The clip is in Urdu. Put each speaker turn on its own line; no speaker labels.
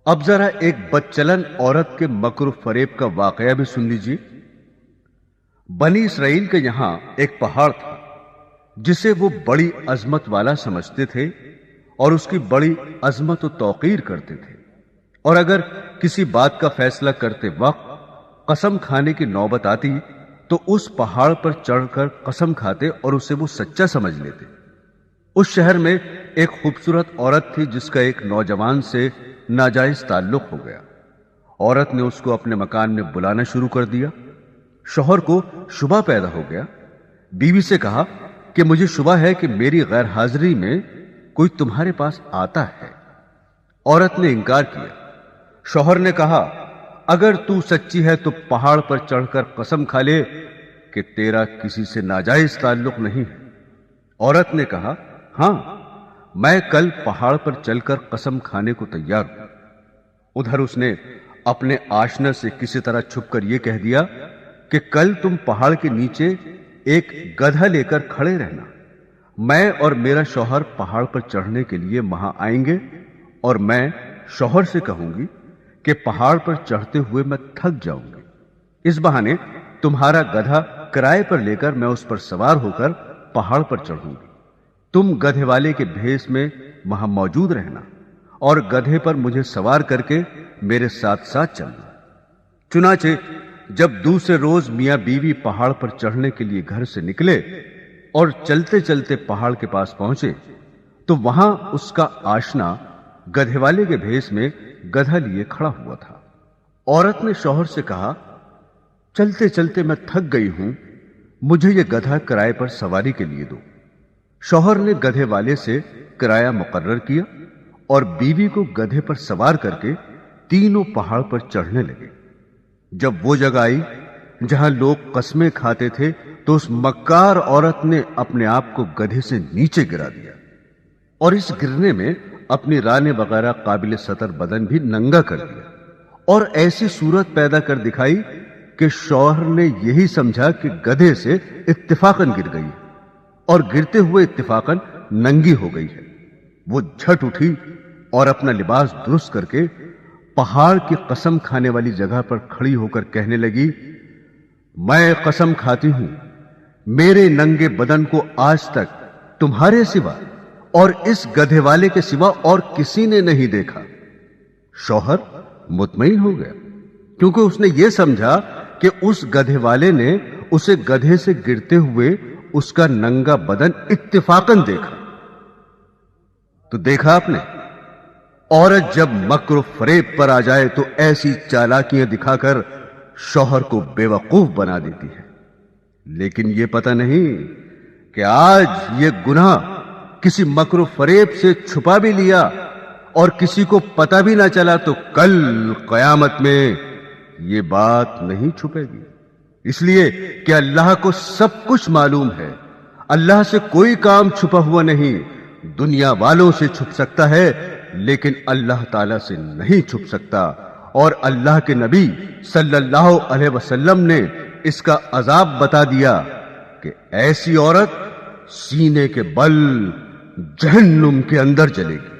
اب ذرا ایک بدچلن عورت کے مکر و فریب کا واقعہ بھی سن لیجیے۔ بنی اسرائیل کے یہاں ایک پہاڑ تھا جسے وہ بڑی عظمت والا سمجھتے تھے اور اس کی بڑی عظمت و توقیر کرتے تھے، اور اگر کسی بات کا فیصلہ کرتے وقت قسم کھانے کی نوبت آتی تو اس پہاڑ پر چڑھ کر قسم کھاتے اور اسے وہ سچا سمجھ لیتے۔ اس شہر میں ایک خوبصورت عورت تھی جس کا ایک نوجوان سے ناجائز تعلق ہو گیا۔ عورت نے اس کو اپنے مکان میں بلانا شروع کر دیا۔ شوہر کو شبہ پیدا ہو گیا۔ بیوی سے کہا کہ مجھے شبہ ہے کہ میری غیر حاضری میں کوئی تمہارے پاس آتا ہے۔ عورت نے انکار کیا۔ شوہر نے کہا اگر تو سچی ہے تو پہاڑ پر چڑھ کر قسم کھا لے کہ تیرا کسی سے ناجائز تعلق نہیں ہے۔ عورت نے کہا ہاں، میں کل پہاڑ پر چل کر قسم کھانے کو تیار ہوں۔ ادھر اس نے اپنے آشنا سے کسی طرح چھپ کر یہ کہہ دیا کہ کل تم پہاڑ کے نیچے ایک گدھا لے کر کھڑے رہنا، میں اور میرا شوہر پہاڑ پر چڑھنے کے لیے وہاں آئیں گے، اور میں شوہر سے کہوں گی کہ پہاڑ پر چڑھتے ہوئے میں تھک جاؤں گی، اس بہانے تمہارا گدھا کرائے پر لے کر میں اس پر سوار ہو کر پہاڑ پر چڑھوں گی۔ تم گدھے والے کے بھیس میں وہاں موجود رہنا اور گدھے پر مجھے سوار کر کے میرے ساتھ ساتھ چلنا۔ چنانچہ جب دوسرے روز میاں بیوی پہاڑ پر چڑھنے کے لیے گھر سے نکلے اور چلتے چلتے پہاڑ کے پاس پہنچے تو وہاں اس کا آشنا گدھے والے کے بھیس میں گدھا لیے کھڑا ہوا تھا۔ عورت نے شوہر سے کہا چلتے چلتے میں تھک گئی ہوں، مجھے یہ گدھا کرائے پر سواری کے لیے دو۔ شوہر نے گدھے والے سے کرایہ مقرر کیا اور بیوی کو گدھے پر سوار کر کے تینوں پہاڑ پر چڑھنے لگے۔ جب وہ جگہ آئی جہاں لوگ قسمیں کھاتے تھے تو اس مکار عورت نے اپنے آپ کو گدھے سے نیچے گرا دیا، اور اس گرنے میں اپنی رانے وغیرہ قابل سطر بدن بھی ننگا کر دیا، اور ایسی صورت پیدا کر دکھائی کہ شوہر نے یہی سمجھا کہ گدھے سے اتفاقاً گر گئی اور گرتے ہوئے اتفاقاً ننگی ہو گئی ہے۔ وہ جھٹ اٹھی اور اپنا لباس درست کر کے پہاڑ کی قسم کھانے والی جگہ پر کھڑی ہو کر کہنے لگی میں قسم کھاتی ہوں میرے ننگے بدن کو آج تک تمہارے سوا اور اس گدھے والے کے سوا اور کسی نے نہیں دیکھا۔ شوہر مطمئن ہو گیا کیونکہ اس نے یہ سمجھا کہ اس گدھے والے نے اسے گدھے سے گرتے ہوئے اس کا ننگا بدن اتفاقاً دیکھا۔ تو دیکھا آپ نے، عورت جب مکر و فریب پر آ جائے تو ایسی چالاکیاں دکھا کر شوہر کو بے وقوف بنا دیتی ہے، لیکن یہ پتہ نہیں کہ آج یہ گناہ کسی مکر و فریب سے چھپا بھی لیا اور کسی کو پتہ بھی نہ چلا تو کل قیامت میں یہ بات نہیں چھپے گی، اس لیے کہ اللہ کو سب کچھ معلوم ہے۔ اللہ سے کوئی کام چھپا ہوا نہیں، دنیا والوں سے چھپ سکتا ہے لیکن اللہ تعالی سے نہیں چھپ سکتا، اور اللہ کے نبی صلی اللہ علیہ وسلم نے اس کا عذاب بتا دیا کہ ایسی عورت سینے کے بل جہنم کے اندر جلے گی۔